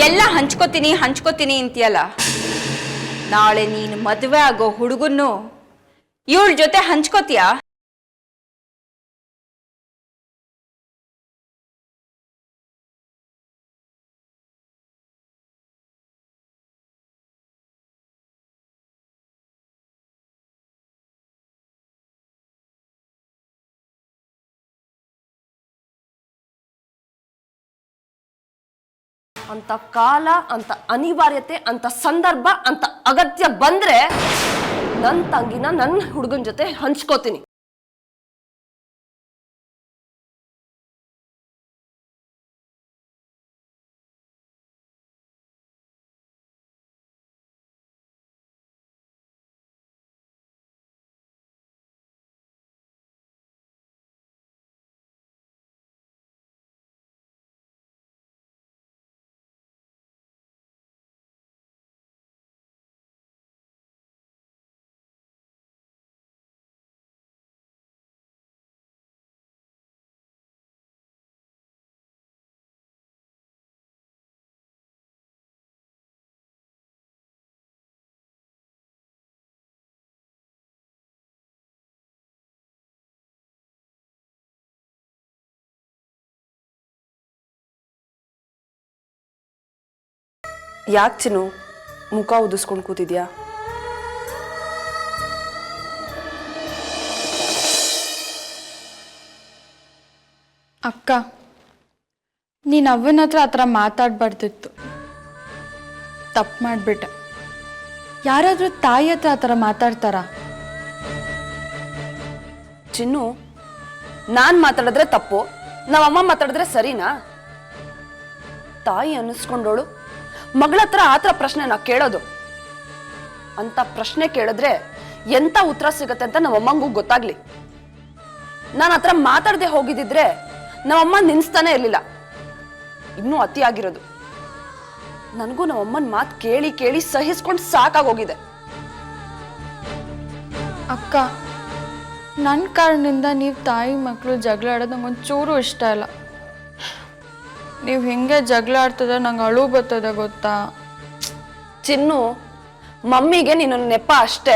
ಎಲ್ಲ ಹಂಚ್ಕೋತೀನಿ ಅಂತೀಯಲ್ಲ, ನಾಳೆ ನೀನು ಮದುವೆ ಆಗೋ ಹುಡುಗನ್ನು ಇವಳ ಜೊತೆ ಹಂಚ್ಕೋತೀಯಾ? ಅಂತ ಕಾಲ, ಅಂತ ಅನಿವಾರ್ಯತೆ, ಅಂತ ಸಂದರ್ಭ, ಅಂತ ಅಗತ್ಯ ಬಂದ್ರೆ ನನ್ನ ತಂಗಿನ ನನ್ನ ಹುಡುಗನ ಜೊತೆ ಹಂಚ್ಕೋತೀನಿ. ಯಾಕೆ ಚಿನ್ನು ಮುಖ ಉದಿಸ್ಕೊಂಡು ಕೂತಿದ್ಯಾ? ಅಕ್ಕ, ನೀನು ಅವನ ಹತ್ರ ಆ ಥರ ಮಾತಾಡಬಾರ್ದಿತ್ತು. ತಪ್ಪು ಮಾಡಿಬಿಟ್ಟೆ. ಯಾರಾದರೂ ತಾಯಿ ಹತ್ರ ಆ ಥರ ಮಾತಾಡ್ತಾರ? ಚಿನ್ನು, ನಾನು ಮಾತಾಡಿದ್ರೆ ತಪ್ಪು, ನಮ್ಮಮ್ಮ ಮಾತಾಡಿದ್ರೆ ಸರಿನಾ? ತಾಯಿ ಅನ್ನಿಸ್ಕೊಂಡೋಳು ಮಗಳ ಹತ್ರ ಆ ಥರ ಪ್ರಶ್ನೆ ನಾ ಕೇಳೋದು. ಅಂತ ಪ್ರಶ್ನೆ ಕೇಳಿದ್ರೆ ಎಂತ ಉತ್ತರ ಸಿಗತ್ತೆ ಅಂತ ನಮ್ಮಮ್ಮಂಗೂ ಗೊತ್ತಾಗ್ಲಿ. ನಾನು ಹತ್ರ ಮಾತಾಡದೆ ಹೋಗಿದ್ದಿದ್ರೆ ನಮ್ಮಮ್ಮ ನಿನ್ಸ್ತಾನೆ ಇರ್ಲಿಲ್ಲ. ಇನ್ನೂ ಅತಿ ಆಗಿರೋದು. ನನಗೂ ನಮ್ಮಮ್ಮನ ಮಾತು ಕೇಳಿ ಕೇಳಿ ಸಹಿಸ್ಕೊಂಡು ಸಾಕಾಗೋಗಿದೆ. ಅಕ್ಕ, ನನ್ನ ಕಾರಣದಿಂದ ನೀವು ತಾಯಿ ಮಕ್ಕಳು ಜಗಳ ಆಡೋದು ನಂಗೆ ಒಂಚೂರು ಇಷ್ಟ ಇಲ್ಲ. ನೀವು ಹೆಂಗೆ ಜಗಳ ಆಡ್ತದ ನಂಗೆ ಅಳು ಬರ್ತದೆ ಗೊತ್ತಾ? ಚಿನ್ನು, ಮಮ್ಮಿಗೆ ನೀನು ನೆಪ ಅಷ್ಟೇ.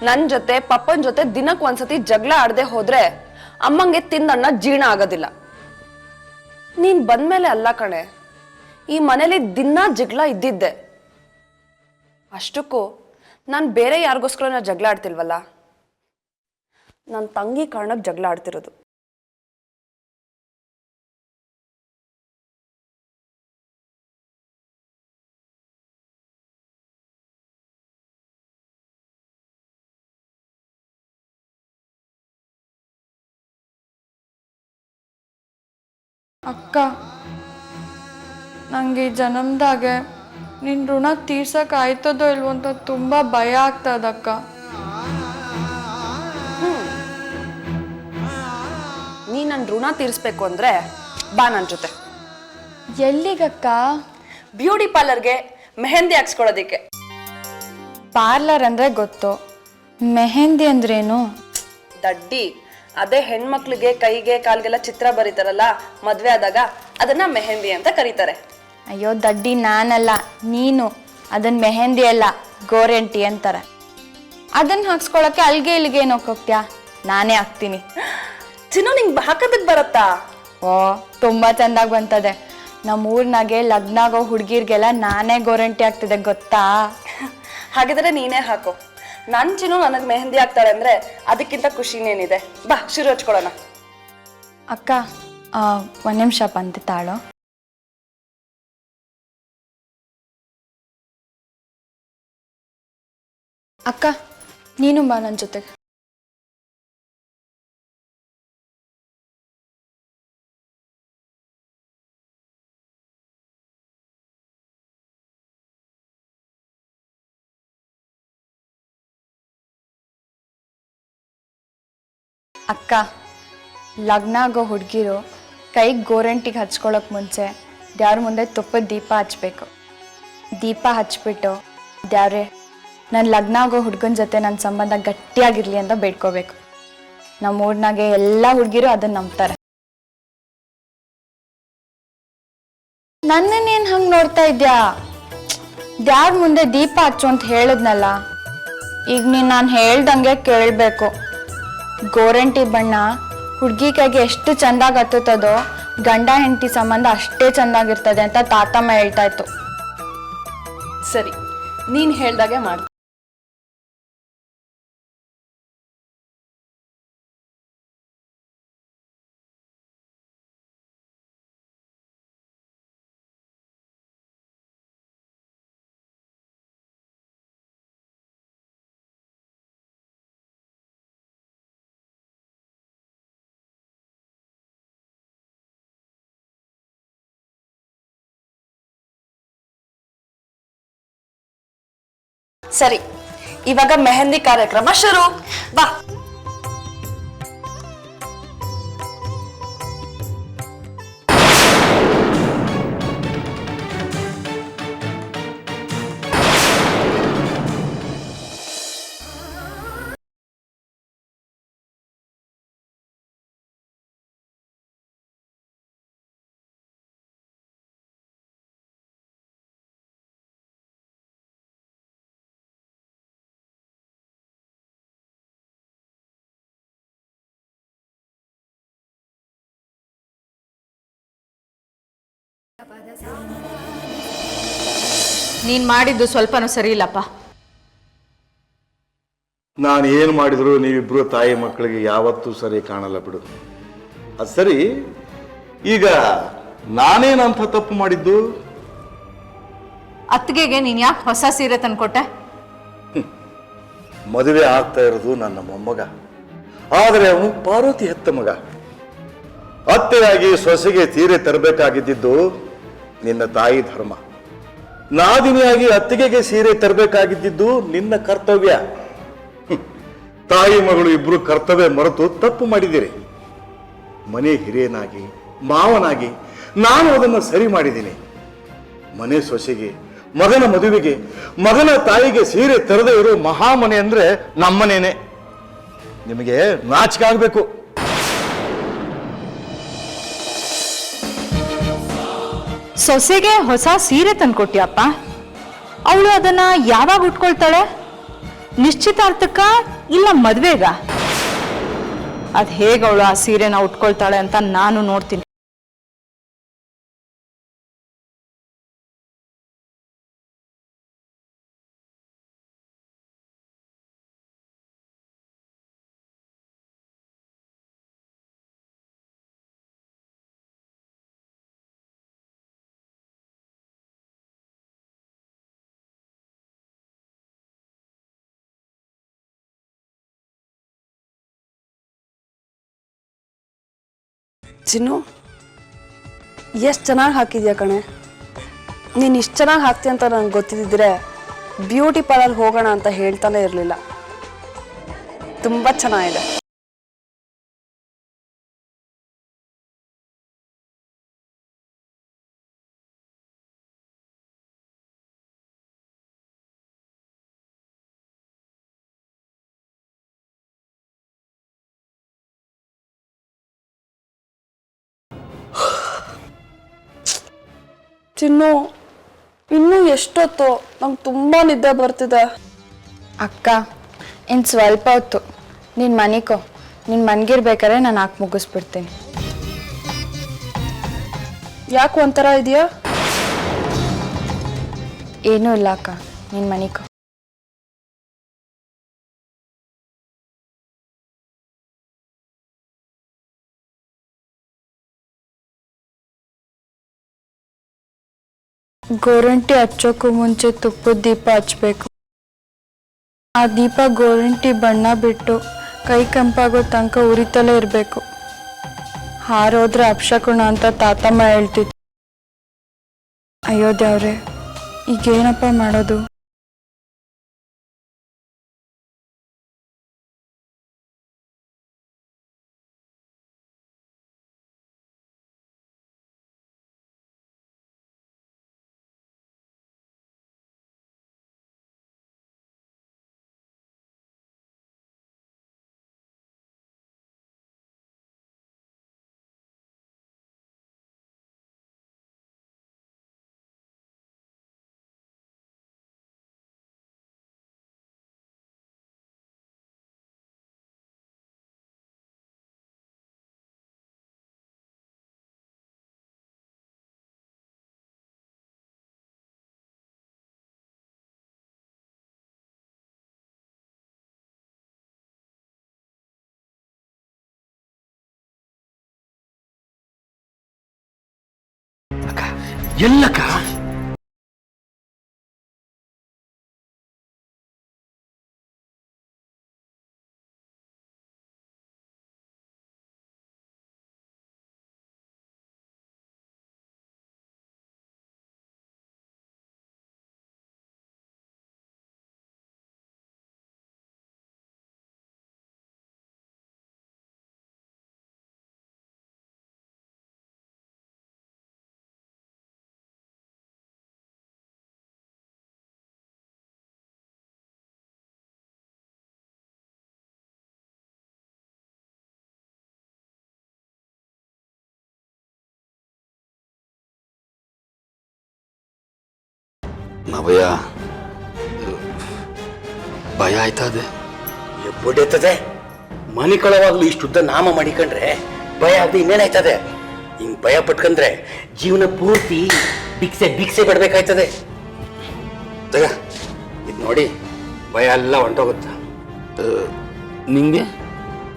ನನ್ನ ಜೊತೆ ಪಪ್ಪನ ಜೊತೆ ದಿನಕ್ಕೆ ಒಂದ್ಸತಿ ಜಗಳ ಆಡದೆ ಹೋದ್ರೆ ಅಮ್ಮಂಗೆ ತಿಂದಣ್ಣ ಜೀರ್ಣ ಆಗೋದಿಲ್ಲ. ನೀನ್ ಬಂದ್ಮೇಲೆ ಅಲ್ಲ ಕಣೆ, ಈ ಮನೇಲಿ ದಿನ ಜಗಳ ಇದ್ದಿದ್ದೆ. ಅಷ್ಟಕ್ಕೂ ನಾನು ಬೇರೆ ಯಾರಿಗೋಸ್ಕರ ಜಗಳ ಆಡ್ತಿಲ್ವಲ್ಲ, ನನ್ನ ತಂಗಿ ಕಾರಣಕ್ಕೆ ಜಗಳ ಆಡ್ತಿರೋದು. ಅಕ್ಕ, ನನಗೆ ಈ ಜನ್ಮದಾಗೆ ನಿನ್ನ ಋಣ ತೀರ್ಸಕ್ಕೆ ಆಯ್ತದೋ ಇಲ್ವೋ ಅಂತ ತುಂಬ ಭಯ ಆಗ್ತದಕ್ಕ. ನೀ ನನ್ನ ಋಣ ತೀರಿಸ್ಬೇಕು ಅಂದ್ರೆ ಬಾ ನನ್ನ ಜೊತೆ. ಎಲ್ಲಿಗಕ್ಕ? ಬ್ಯೂಟಿ ಪಾರ್ಲರ್ಗೆ ಮೆಹಂದಿ ಹಾಕ್ಸ್ಕೊಳ್ಳೋದಿಕ್ಕೆ. ಪಾರ್ಲರ್ ಅಂದರೆ ಗೊತ್ತು, ಮೆಹಂದಿ ಅಂದ್ರೇನು? ದಡ್ಡಿ, ಅದೇ ಹೆಣ್ಮಕ್ಳಿಗೆ ಕೈಗೆ ಕಾಲ್ಗೆಲ್ಲ ಚಿತ್ರ ಬರೀತಾರಲ್ಲ ಮದ್ವೆ ಆದಾಗ, ಅದನ್ನ ಮೆಹಂದಿ ಅಂತ ಕರೀತಾರೆ. ಅಯ್ಯೋ ದಡ್ಡಿ, ನಾನಲ್ಲ ನೀನು. ಅದನ್ನ ಮೆಹಂದಿ ಅಲ್ಲ, ಗೋರಂಟಿ ಅಂತಾರೆ. ಅದನ್ನ ಹಾಕ್ಸ್ಕೊಳಕ್ಕೆ ಅಲ್ಗೆ ಇಲ್ಲಿಗೆ ಏನು ಹೋಗ್ತೀಯಾ? ನಾನೇ ಹಾಕ್ತೀನಿ. ಚಿನ್ನು, ನಿಂಗೆ ಹಾಕೋದಕ್ಕೆ ಬರತ್ತಾ? ಓ, ತುಂಬ ಚಂದಾಗಿ ಬಂತದೆ. ನಮ್ಮ ಊರ್ನಾಗೆ ಲಗ್ನ ಆಗೋ ಹುಡುಗಿರ್ಗೆಲ್ಲ ನಾನೇ ಗೋರಂಟಿ ಆಗ್ತಿದೆ ಗೊತ್ತಾ? ಹಾಗಿದ್ರೆ ನೀನೇ ಹಾಕೋ. ನನ್ ಚಿನ್ನು ನನಗೆ ಮೆಹಂದಿ ಹಾಕ್ತಾರೆ ಅಂದ್ರೆ ಅದಕ್ಕಿಂತ ಖುಷಿನೇನಿದೆ. ಬಾ, ಶುರು ಹಚ್ಕೊಳ್ಳೋಣ. ಅಕ್ಕ, ಒಂದು ನಿಮಿಷ ಬಂದು ತಾಳು. ಅಕ್ಕ, ನೀನು ಬಾ ನನ್ನ ಜೊತೆಗೆ. ಅಕ್ಕ, ಲಗ್ನ ಆಗೋ ಹುಡುಗಿರು ಕೈಗೆ ಗೋರಂಟಿಗೆ ಹಚ್ಕೊಳಕ್ಕೆ ಮುಂಚೆ ದೇವ್ರ ಮುಂದೆ ತುಪ್ಪದ ದೀಪ ಹಚ್ಬೇಕು. ದೀಪ ಹಚ್ಬಿಟ್ಟು, ದೇವ್ರೆ ನನ್ನ ಲಗ್ನ ಆಗೋ ಹುಡುಗನ ಜೊತೆ ನನ್ನ ಸಂಬಂಧ ಗಟ್ಟಿಯಾಗಿರಲಿ ಅಂತ ಬೇಡ್ಕೋಬೇಕು. ನಮ್ಮ ಊರಿನಾಗೆ ಎಲ್ಲ ಹುಡುಗಿರು ಅದನ್ನು ನಂಬ್ತಾರೆ. ನನ್ನನ್ನೇನು ಹಂಗೆ ನೋಡ್ತಾ ಇದ್ಯಾ? ದ್ಯಾವ್ರ ಮುಂದೆ ದೀಪ ಹಚ್ಚು ಅಂತ ಹೇಳಿದ್ನಲ್ಲ, ಈಗ ನೀನು ನಾನು ಹೇಳ್ದಂಗೆ ಕೇಳಬೇಕು. ಗೋರಂಟಿ ಬಣ್ಣ ಹುಡುಗಿ ಕೈಗೆ ಎಷ್ಟು ಚೆಂದಾಗಿ ಹತ್ತುತ್ತದೋ ಗಂಡ ಹೆಂಡತಿ ಸಂಬಂಧ ಅಷ್ಟೇ ಚೆಂದಾಗಿರ್ತದೆ ಅಂತ ತಾತಮ್ಮ ಹೇಳ್ತಾ ಇತ್ತು. ಸರಿ, ನೀನ್ ಹೇಳ್ದಾಗೆ ಮಾಡು. ಸರಿ, ಇವಾಗ ಮೆಹಂದಿ ಕಾರ್ಯಕ್ರಮ ಶುರು. ಬಾ. ನೀನು ಮಾಡಿದ್ದು ಸ್ವಲ್ಪನೂ ಸರಿ ಇಲ್ಲಪ್ಪ. ನಾನು ಏನು ಮಾಡಿದ್ರು ನೀವಿಬ್ರು ತಾಯಿ ಮಕ್ಕಳಿಗೆ ಯಾವತ್ತೂ ಸರಿ ಕಾಣಲ್ಲ ಬಿಡು. ಅದು ಸರಿ, ಈಗ ನಾನೇನಂತ ತಪ್ಪು ಮಾಡಿದ್ದು? ಅತ್ತಿಗೆಗೆ ನೀನು ಯಾಕೆ ಹೊಸ ಸೀರೆ ತಂದ್ಕೊಟ್ಟೆ? ಮದುವೆ ಆಗ್ತಾ ಇರೋದು ನನ್ನ ಮೊಮ್ಮಗ, ಆದರೆ ಅವನು ಪಾರ್ವತಿ ಹೆತ್ತ ಮಗ. ಅತ್ತೆಯಾಗಿ ಸೊಸೆಗೆ ತೀರೆ ತರಬೇಕಾಗಿದ್ದು ನಿನ್ನ ತಾಯಿ ಧರ್ಮ. ನಾದಿನಿಯಾಗಿ ಅತ್ತಿಗೆಗೆ ಸೀರೆ ತರಬೇಕಾಗಿದ್ದು ನಿನ್ನ ಕರ್ತವ್ಯ. ತಾಯಿ ಮಗಳು ಇಬ್ರು ಕರ್ತವ್ಯ ಮರೆತು ತಪ್ಪು ಮಾಡಿದ್ದೀರಿ. ಮನೆ ಹಿರಿಯನಾಗಿ ಮಾವನಾಗಿ ನಾನು ಅದನ್ನು ಸರಿ ಮಾಡಿದ್ದೀನಿ. ಮನೆ ಸೊಸೆಗೆ, ಮಗನ ಮದುವೆಗೆ, ಮಗನ ತಾಯಿಗೆ ಸೀರೆ ತರದೇ ಇರೋ ಮಹಾಮನೆ ಅಂದ್ರೆ ನಮ್ಮನೇನೆ. ನಿಮಗೆ ನಾಚಿಕೆ ಆಗ್ಬೇಕು. ಸೊಸೆಗೆ ಹೊಸ ಸೀರೆ ತಂದ್ಕೊಟ್ಯಪ್ಪ. ಅವಳು ಅದನ್ನ ಯಾವಾಗ ಉಟ್ಕೊಳ್ತಾಳೆ? ನಿಶ್ಚಿತಾರ್ಥಕ್ಕ ಇಲ್ಲ ಮದ್ವೆಗ? ಅದ್ ಹೇಗೆ ಅವಳು ಆ ಸೀರೆನ ಉಟ್ಕೊಳ್ತಾಳೆ ಅಂತ ನಾನು ನೋಡ್ತೀನಿ. ಚಿನ್ನು, ಎಷ್ಟು ಚೆನ್ನಾಗಿ ಹಾಕಿದ್ಯಾ ಕಣೆ. ನೀನು ಇಷ್ಟು ಚೆನ್ನಾಗಿ ಹಾಕ್ತೀಯ ಅಂತ ನನಗೆ ಗೊತ್ತಿದ್ದಿದ್ರೆ ಬ್ಯೂಟಿ ಪಾರ್ಲರ್ ಹೋಗೋಣ ಅಂತ ಹೇಳ್ತಾನೆ ಇರಲಿಲ್ಲ. ತುಂಬ ಚೆನ್ನಾಗಿದೆ. ಚಿನ್ನು, ಇನ್ನೂ ಎಷ್ಟೊತ್ತು? ನಂಗೆ ತುಂಬ ನಿದ್ದೆ ಬರ್ತಿದೆ. ಅಕ್ಕ, ಇನ್ನು ಸ್ವಲ್ಪ ಹೊತ್ತು ನೀನು ಮನಿಕೋ. ನೀನು ಮನ್ಗಿರ್ಬೇಕಾದ್ರೆ ನಾನು ಹಾಕಿ ಮುಗಿಸ್ಬಿಡ್ತೀನಿ. ಯಾಕೆ ಒಂಥರ ಇದೆಯಾ? ಏನೂ ಇಲ್ಲ ಅಕ್ಕ, ನೀನು ಮನಿಕೋ. ಗೋರಂಟಿ ಹಚ್ಚೋಕ್ಕೂ ಮುಂಚೆ ತುಪ್ಪದ ದೀಪ ಹಚ್ಬೇಕು. ಆ ದೀಪ ಗೋರಂಟಿ ಬಣ್ಣ ಬಿಟ್ಟು ಕೈ ಕಂಪಾಗೋ ತನಕ ಉರಿತಲೇ ಇರಬೇಕು. ಹಾರೋದ್ರೆ ಅಪಶಕುನ ಅಂತ ತಾತಮ್ಮ ಹೇಳ್ತಿತ್ತು. ಅಯ್ಯೋ ದೇವ್ರೆ, ಈಗೇನಪ್ಪ ಮಾಡೋದು? ಎಲ್ಲಕ್ಕ ಮಾವಯ್ಯ ಭಯ ಆಯ್ತದೆ. ಎಬ್ಬೊಡೆತದೆ ಮನೆ ಕಳವಾಗ್ಲು ಇಷ್ಟುದ್ದ ನಾಮ ಮಾಡಿಕೊಂಡ್ರೆ ಭಯ ಆಗದೆ ಇನ್ನೇನಾಯ್ತದೆ. ಹಿಂಗ್ ಭಯ ಪಟ್ಕೊಂಡ್ರೆ ಜೀವನ ಪೂರ್ತಿ ಭಿಕ್ಷೆ ಭಿಕ್ಷೆ ಬಿಡ್ಬೇಕಾಯ್ತದೆ. ತಗ ಇದು ನೋಡಿ ಭಯ ಎಲ್ಲ ಹೊಂಟೋಗುತ್ತ. ನಿಂಗೆ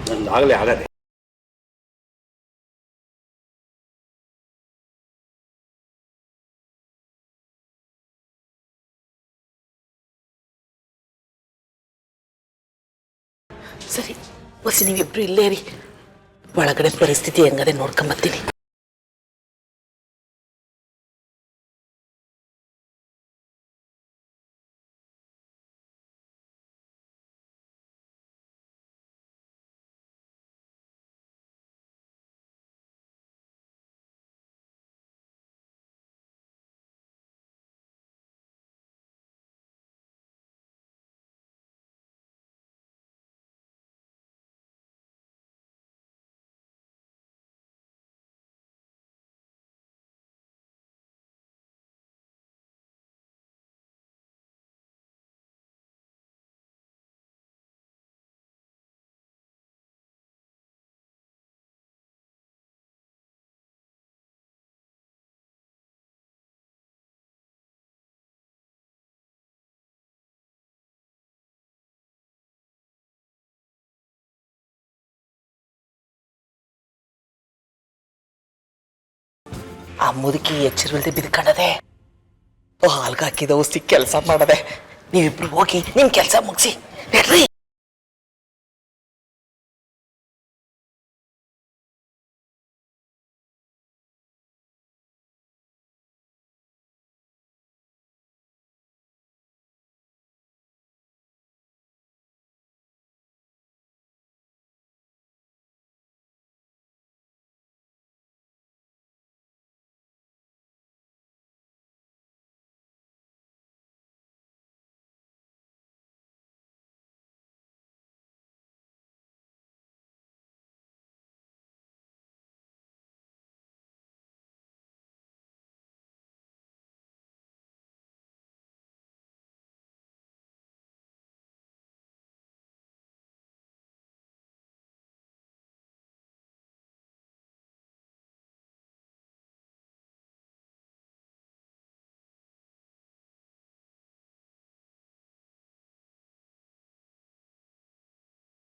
ನಂದಾಗಲೇ ಆಗದೆ. ಸರಿ ಹೊಸಿ ನೀವಿಬ್ರು ಇಲ್ಲೇ ರೀ, ಒಳಗಡೆ ಪರಿಸ್ಥಿತಿ ಹೆಂಗದೆ ನೋಡ್ಕೊಂಬತ್ತೀನಿ. ಆ ಮುದುಕಿ ಎಚ್ಚರವಿಲ್ಲದೆ ಬಿದ್ಕಣದೆ, ಹಾಲ್ಗೆ ಹಾಕಿದ ಔಷಧಿ ಕೆಲಸ ಮಾಡದೆ. ನೀವಿಬ್ರು ಹೋಗಿ ನಿಮ್ ಕೆಲಸ ಮುಗಿಸಿ ನಡ್ರಿ.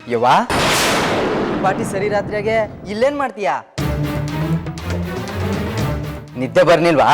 ಯವ್ವಾ ಪಾಟಿ ಸರಿ ರಾತ್ರಿಯಾಗೆ ಇಲ್ಲೇನ್ ಮಾಡ್ತೀಯಾ? ನಿದ್ದೆ ಬರ್ನಿಲ್ವಾ?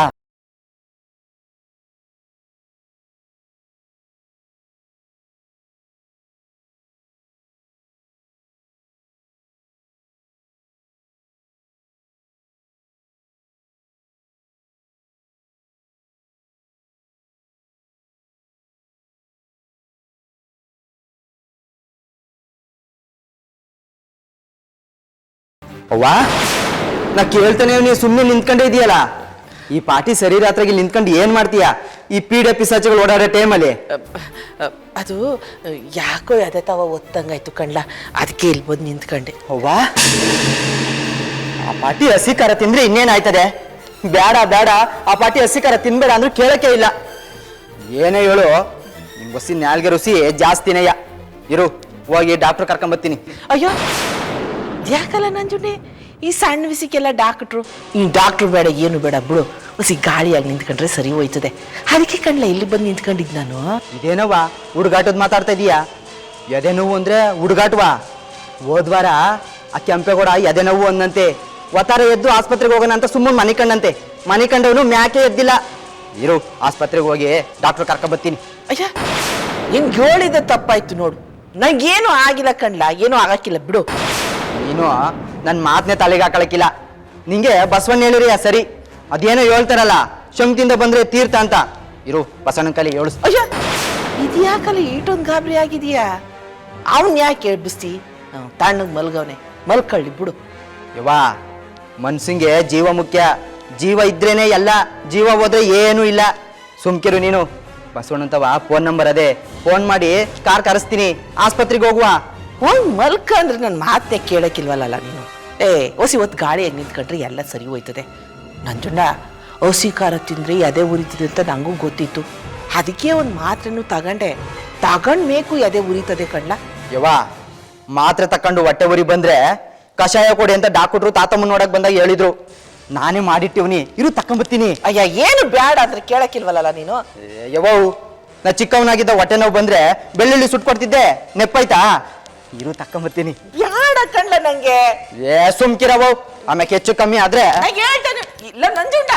ಅವ್ವಾ ನಾ ಕೇಳ್ತಾನೆ ನೀವು ಸುಮ್ಮನೆ ನಿಂತ್ಕೊಂಡೇ ಇದೆಯಲ್ಲ. ಈ ಪಾಟಿ ಸರಿ ರಾತ್ರಿಗೆ ನಿಂತ್ಕೊಂಡು ಏನ್ ಮಾಡ್ತೀಯಾ ಈ ಪೀಡೆ ಪಿಸಾಚಿಗಳು ಓಡಾಡೋ ಟೈಮಲ್ಲಿ? ಅದು ಯಾಕೋ ಅದೇ ತಾವ ಒತ್ತಂಗಾಯ್ತು ಕಣ್ಲ, ಅದಕ್ಕೆ ಇಲ್ಲಿ ಬಂದು ನಿಂತ್ಕೊಂಡೆ. ಅವ್ವಾ ಆ ಪಾಟಿ ಹಸಿ ಖಾರ ತಿಂದ್ರೆ ಇನ್ನೇನಾಯ್ತದೆ? ಬೇಡ ಬೇಡ, ಆ ಪಾಟಿ ಹಸಿ ಖಾರ ತಿನ್ಬೇಡ ಅಂದ್ರೆ ಕೇಳಕ್ಕೆ ಇಲ್ಲ. ಏನೇ ಹೇಳು, ನಿಮ್ ಬಸ್ಸಿನ ನಾಲ್ಗೆ ರುಚಿ ಜಾಸ್ತಿನೇಯ. ಇರು ಹೋಗಿ ಡಾಕ್ಟರ್ ಕರ್ಕೊಂಬರ್ತೀನಿ. ಅಯ್ಯೋ ಯಾಕಲ್ಲ ನಂಜುಂಡೆ, ಈ ಸಣ್ಣ ವಿಸಿಗೆಲ್ಲ ಡಾಕ್ಟ್ರು, ಈ ಡಾಕ್ಟ್ರು ಬೇಡ ಏನು ಬೇಡ ಬಿಡು, ಹೊಸಿ ಗಾಳಿಯಾಗಿ ನಿಂತ್ಕೊಂಡ್ರೆ ಸರಿ ಹೋಯ್ತದೆ. ಅದಕ್ಕೆ ಕಣ್ಲ ಇಲ್ಲಿ ಬಂದು ನಿಂತ್ಕೊಂಡಿದ್ದು ನಾನು. ಇದೇನವ್ವ ಹುಡುಗಾಟದ್ ಮಾತಾಡ್ತಾ ಇದೀಯಾ? ಎದೆ ನೋವು ಅಂದ್ರೆ ಹುಡುಗಾಟವಾ? ಹೋದ್ವಾರ ಆ ಕೆಂಪೇಗೌಡ ಎದೆ ನೋವು ಅಂದಂತೆ ಒತ್ತಾರೆ ಎದ್ದು ಆಸ್ಪತ್ರೆಗೆ ಹೋಗೋಣ ಅಂತ ಸುಮ್ಮನೆ ಮನೆ ಕಂಡಂತೆ. ಮನೆ ಕಂಡವನು ಮ್ಯಾಕೆ ಎದ್ದಿಲ್ಲ. ಇರು, ಆಸ್ಪತ್ರೆಗೆ ಹೋಗಿ ಡಾಕ್ಟರ್ ಕರ್ಕೊಂಬತ್ತೀನಿ. ಅಯ್ಯ ನಿನ್ಗೆ ಹೇಳಿದ ತಪ್ಪಾಯ್ತು ನೋಡು. ನಂಗೇನು ಆಗಿಲ್ಲ ಕಣ್ಲ, ಏನೂ ಆಗಕ್ಕಿಲ್ಲ ಬಿಡು. ನೀನು ನನ್ನ ಮಾತನ್ನೇ ತಲೆಗೆ ಹಾಕೊಳಕ್ಕಿಲ್ಲ. ನಿಂಗೆ ಬಸವಣ್ಣ ಹೇಳಿರಿ ಸರಿ, ಅದೇನೋ ಹೇಳ್ತಾರಲ್ಲ ಶಂಕ್ತಿಯಿಂದ ಬಂದ್ರೆ ತೀರ್ಥ ಅಂತ. ಇರು, ಬಸವಣ್ಣನ ಕಲಿ ಹೇಳಿಸ್. ಅಯ್ಯ ಇದ್ಯಾಕಲ್ಲ ಈಟೊಂದು ಗಾಬರಿ ಆಗಿದೆಯಾ? ಅವನ್ ಯಾಕೆ ಎಬ್ಬಿಸ್ತಿ? ತಣ್ಣಗೆ ಮಲ್ಗವನೆ, ಮಲ್ಕಳ್ಳಿ ಬಿಡು. ಯವ್ವಾ, ಮನ್ಸಿಂಗೆ ಜೀವ ಮುಖ್ಯ. ಜೀವ ಇದ್ರೇನೆ ಎಲ್ಲ, ಜೀವ ಹೋದ್ರೆ ಏನೂ ಇಲ್ಲ. ಸುಮ್ಕಿರು ನೀನು. ಬಸವಣ್ಣಂತವ ಫೋನ್ ನಂಬರ್ ಅದೇ, ಫೋನ್ ಮಾಡಿ ಕಾರ್ ಕರೆಸ್ತೀನಿ, ಆಸ್ಪತ್ರೆಗೆ ಹೋಗುವ. ಹೋಗಿ ಮಲ್ಕ ಅಂದ್ರೆ ನನ್ನ ಮಾತನ್ನೇ ಕೇಳಕ್ಕಿಲ್ವಲ್ಲ ನೀನು. ಹೊಸಿ ಹೊತ್ತು ಗಾಳಿಯಾಗಿ ನಿಂತ್ಕೊಂಡ್ರೆ ಎಲ್ಲ ಸರಿ ಹೋಯ್ತದೆ. ನಂಜುಂಡ ಹಸಿ ಖಾರ ತಿಂದ್ರೆ ಎದೆ ಉರಿತದೆ ಅಂತ ನಂಗೂ ಗೊತ್ತಿತ್ತು. ಅದಕ್ಕೆ ಒಂದು ಮಾತ್ರೆನೂ ತಗೊಂಡ್ಮೇಕು ಎದೆ ಉರಿತದೆ ಕಣ್ಣ. ಯವ್ವಾ, ಮಾತ್ರೆ ತಕೊಂಡು ಹೊಟ್ಟೆ ಉರಿ ಬಂದ್ರೆ ಕಷಾಯ ಕೊಡಿ ಅಂತ ಡಾಕ್ಟ್ರು ತಾತಮ್ಮನ ನೋಡಕ್ ಬಂದಾಗ ಹೇಳಿದ್ರು. ನಾನೇ ಮಾಡಿಟ್ಟಿವ್ನಿ, ಇರು ತಕೊಂಬತ್ತೀನಿ. ಅಯ್ಯ ಏನು ಬೇಡ ಅಂದ್ರೆ ಕೇಳಕ್ಕಿಲ್ವಲ್ಲ ನೀನು. ಯವ್ವ, ನಾ ಚಿಕ್ಕವನಾಗಿದ್ದ ಹೊಟ್ಟೆ ನೋವು ಬಂದ್ರೆ ಬೆಳ್ಳುಳ್ಳಿ ಸುಟ್ಕೊಡ್ತಿದ್ದೆ, ನೆಪ್ಪಾಯ್ತಾ? ಇರು ತಕೊಂಬತ್ತೀನಿ. ಯಾಡ ಕಣ್ಲ ನಂಗೆ. ಸುಮ್ಕಿರವು, ಆಮೇಲೆ ಹೆಚ್ಚು ಕಮ್ಮಿ ಆದ್ರೆ ಹೇಳ್ತೇನೆ ಇಲ್ಲ ನಂಜುಂಡ.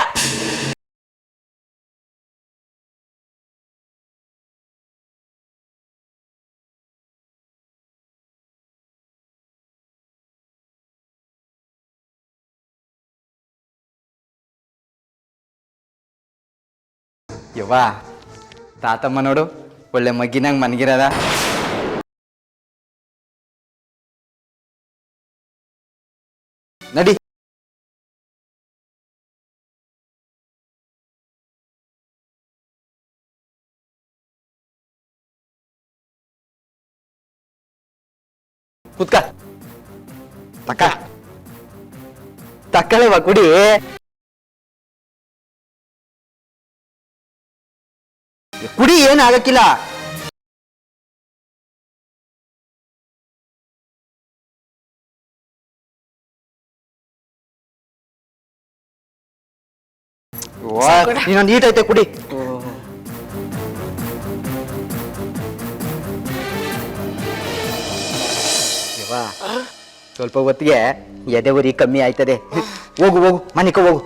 ಯವ್ವಾ, ತಾತಮ್ಮ ನೋಡು ಒಳ್ಳೆ ಮಗ್ಗಿನಂಗ್ ಮನ್ಗಿರದ. ನಡಿ. ಕುತ್ಕ. ತಕ್ಕಳೆವ ಕುಡಿ. ಕುಡಿ, ಏನಾಗಕ್ಕಿಲ್ಲ. ನೀನೊಂದು ನೀಟ್ ಐತೆ ಕುಡಿ. ಸ್ವಲ್ಪ ಹೊತ್ತಿಗೆ ಎದೆ ಉರಿ ಕಮ್ಮಿ ಆಯ್ತದೆ. ಹೋಗು ಹೋಗು, ಮನಿಕ ಹೋಗು.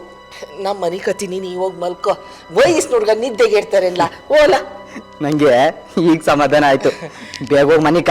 ನಮ್ಮ ಮನೆ ಕತ್ತೀನಿ, ನೀ ಹೋಗಿ ಮಲ್ಕೋ. ವಯಸ್ಸು ನೋಡ್ಗ ನಿದ್ದೆಗೆ ಇರ್ತಾರಲ್ಲ ಓಲ. ನಂಗೆ ಈಗ ಸಮಾಧಾನ ಆಯ್ತು. ಬೇಗ ಹೋಗಿ ಮನಿಕ.